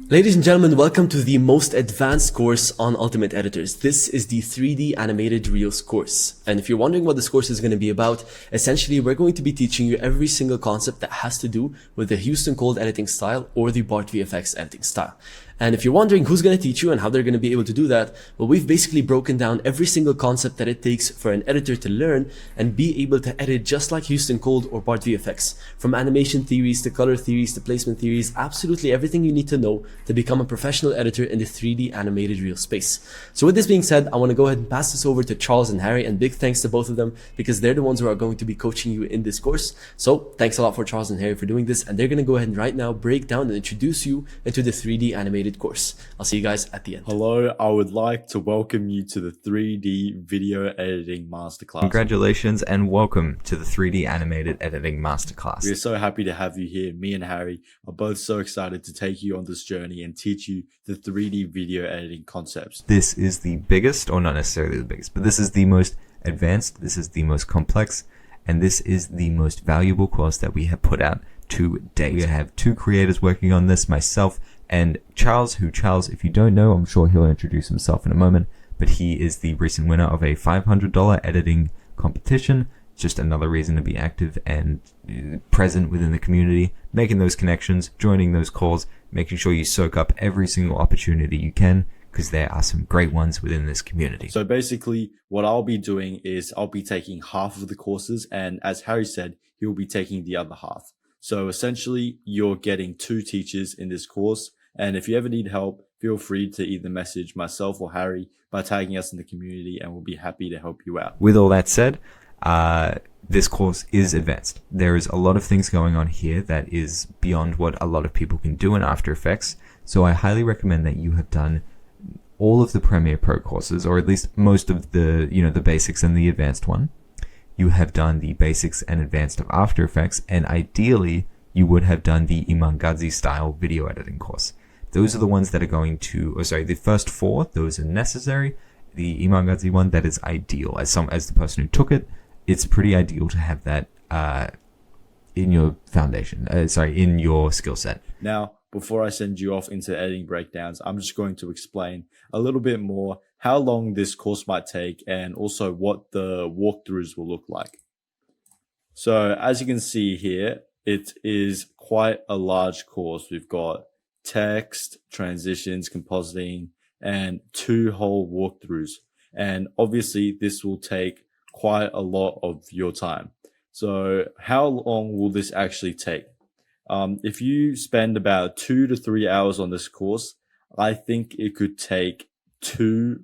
Ladies and gentlemen, welcome to the most advanced course on Ultimate Editors. This is the 3D Animated Reels course. And if you're wondering what this course is going to be about, essentially we're going to be teaching you every single concept that has to do with the Houston Cold editing style or the Bart VFX editing style. And if you're wondering who's going to teach you and how they're going to be able to do that, well, we've basically broken down every single concept that it takes for an editor to learn and be able to edit just like Houston Cold or Bart VFX. From animation theories to color theories to placement theories, absolutely everything you need to know to become a professional editor in the 3D animated reel space. So with this being said, I want to go ahead and pass this over to Charles and Harry, and big thanks to both of them because they're the ones who are going to be coaching you in this course. So thanks a lot for Charles and Harry for doing this, and they're going to go ahead and right now break down and introduce you into the 3D animated course. I'll see you guys at the end. Hello, I would like to welcome you to the 3D Video Editing Masterclass. Congratulations and welcome to the 3D Animated Editing Masterclass. We're so happy to have you here. Me and Harry are both so excited to take you on this journey and teach you the 3D video editing concepts. This is the biggest, or not necessarily the biggest, but this is the most advanced, this is the most complex, and this is the most valuable course that we have put out to date. We have two creators working on this, myself and Charles, if you don't know, I'm sure he'll introduce himself in a moment, but he is the recent winner of a $500 editing competition. Just another reason to be active and present within the community, making those connections, joining those calls, making sure you soak up every single opportunity you can, because there are some great ones within this community. So basically what I'll be doing is I'll be taking half of the courses, and as Harry said, he'll be taking the other half. So essentially you're getting two teachers in this course. And if you ever need help, feel free to either message myself or Harry by tagging us in the community, and we'll be happy to help you out. With all that said, this course is advanced. There is a lot of things going on here that is beyond what a lot of people can do in After Effects. So I highly recommend that you have done all of the Premiere Pro courses, or at least most of the, the basics and the advanced one. You have done the basics and advanced of After Effects, and ideally you would have done the Imangazi style video editing course. Those are the ones that are going to, the first four, those are necessary. The Imangazi one, that is ideal. As the person who took it, it's pretty ideal to have that in your foundation, in your skill set. Now, before I send you off into editing breakdowns, I'm just going to explain a little bit more how long this course might take and also what the walkthroughs will look like. So as you can see here, it is quite a large course. We've got text, transitions, compositing, and 2 whole walkthroughs. And obviously this will take quite a lot of your time. So how long will this actually take? If you spend about 2 to 3 hours on this course, I think it could take 2,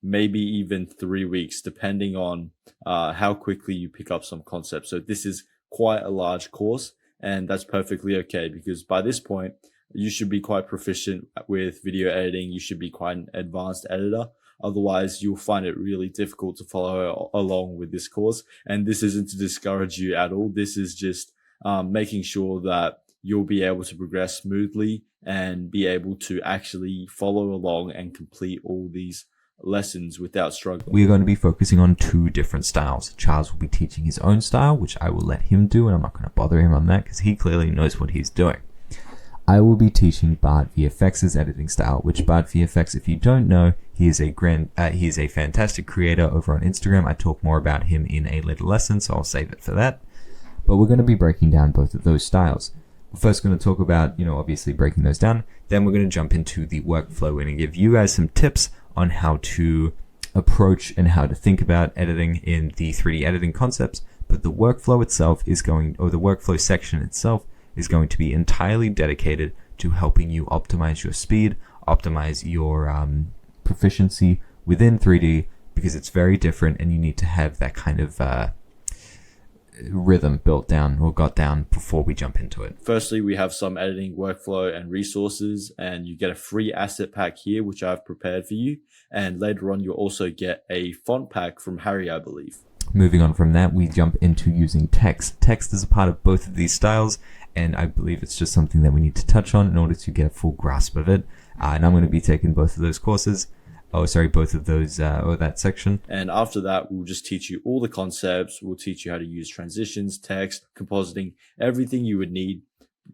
maybe even 3 weeks, depending on how quickly you pick up some concepts. So this is quite a large course, and that's perfectly okay, because by this point, you should be quite proficient with video editing. You should be quite an advanced editor. Otherwise, you'll find it really difficult to follow along with this course. And this isn't to discourage you at all. This is just making sure that you'll be able to progress smoothly and be able to actually follow along and complete all these lessons without struggling. We are going to be focusing on 2 different styles. Charles will be teaching his own style, which I will let him do, and I'm not going to bother him on that because he clearly knows what he's doing. I will be teaching Bart VFX's editing style, which Bart VFX, if you don't know, he is a fantastic creator over on Instagram. I talk more about him in a later lesson, so I'll save it for that. But we're going to be breaking down both of those styles. We're first going to talk about, obviously breaking those down. Then we're going to jump into the workflow. We're going to give you guys some tips on how to approach and how to think about editing in the 3D editing concepts. But the workflow itself the workflow section itself is going to be entirely dedicated to helping you optimize your speed, optimize your proficiency within 3D, because it's very different and you need to have that kind of rhythm built down or got down before we jump into it. Firstly, we have some editing workflow and resources, and you get a free asset pack here, which I've prepared for you. And later on, you'll also get a font pack from Harry, I believe. Moving on from that, we jump into using text. Text is a part of both of these styles, and I believe it's just something that we need to touch on in order to get a full grasp of it. And I'm going to be taking both of those courses. Both of those, or that section. And after that, we'll just teach you all the concepts. We'll teach you how to use transitions, text, compositing, everything you would need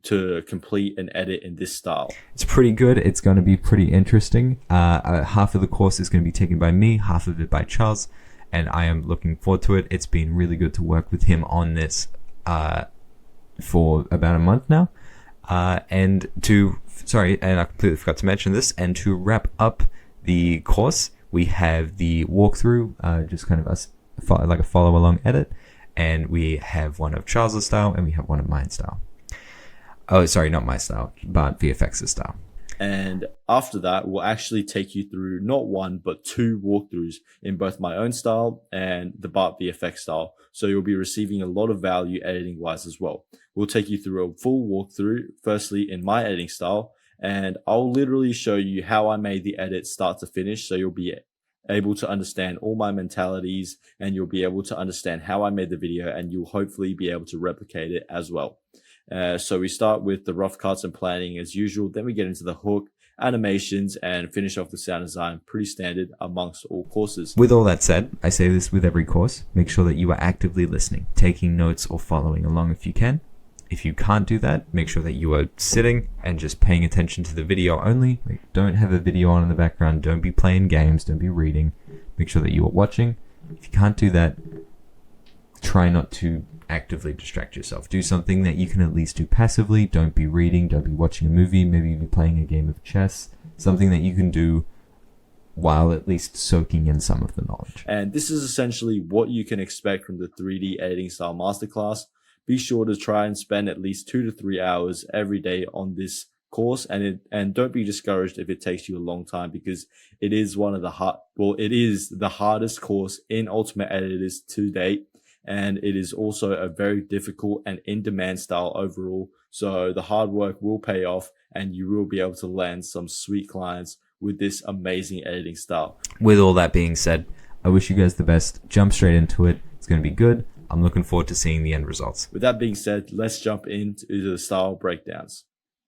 to complete an edit in this style? It's pretty good. It's going to be pretty interesting. Half of the course is going to be taken by me, half of it by Charles, and I am looking forward to it. It's been really good to work with him on this for about a month now. And I completely forgot to mention this, and to wrap up the course, we have the walkthrough, just kind of like a follow along edit, and we have one of Charles' style and we have one of mine style. Oh, sorry, not my style, but VFX's style. And after that, we'll actually take you through not one, but 2 walkthroughs in both my own style and the Bart VFX style. So you'll be receiving a lot of value editing wise as well. We'll take you through a full walkthrough, firstly in my editing style, and I'll literally show you how I made the edit start to finish. So you'll be able to understand all my mentalities, and you'll be able to understand how I made the video, and you'll hopefully be able to replicate it as well. So we start with the rough cuts and planning as usual. Then we get into the hook, animations, and finish off the sound design. Pretty standard amongst all courses. With all that said, I say this with every course. Make sure that you are actively listening, taking notes or following along if you can. If you can't do that, make sure that you are sitting and just paying attention to the video only. Don't have a video on in the background. Don't be playing games. Don't be reading. Make sure that you are watching. If you can't do that, try not to actively distract yourself. Do something that you can at least do passively. Don't be reading. Don't be watching a movie. Maybe be playing a game of chess. Something that you can do while at least soaking in some of the knowledge. And this is essentially what you can expect from the 3D editing style masterclass. Be sure to try and spend at least 2 to 3 hours every day on this course, and don't be discouraged if it takes you a long time, because it is it is the hardest course in Ultimate Editors to date, and it is also a very difficult and in-demand style overall. So the hard work will pay off, and you will be able to land some sweet clients with this amazing editing style. With all that being said, I wish you guys the best. Jump straight into it. It's going to be good. I'm looking forward to seeing the end results. With that being said, let's jump into the style breakdowns.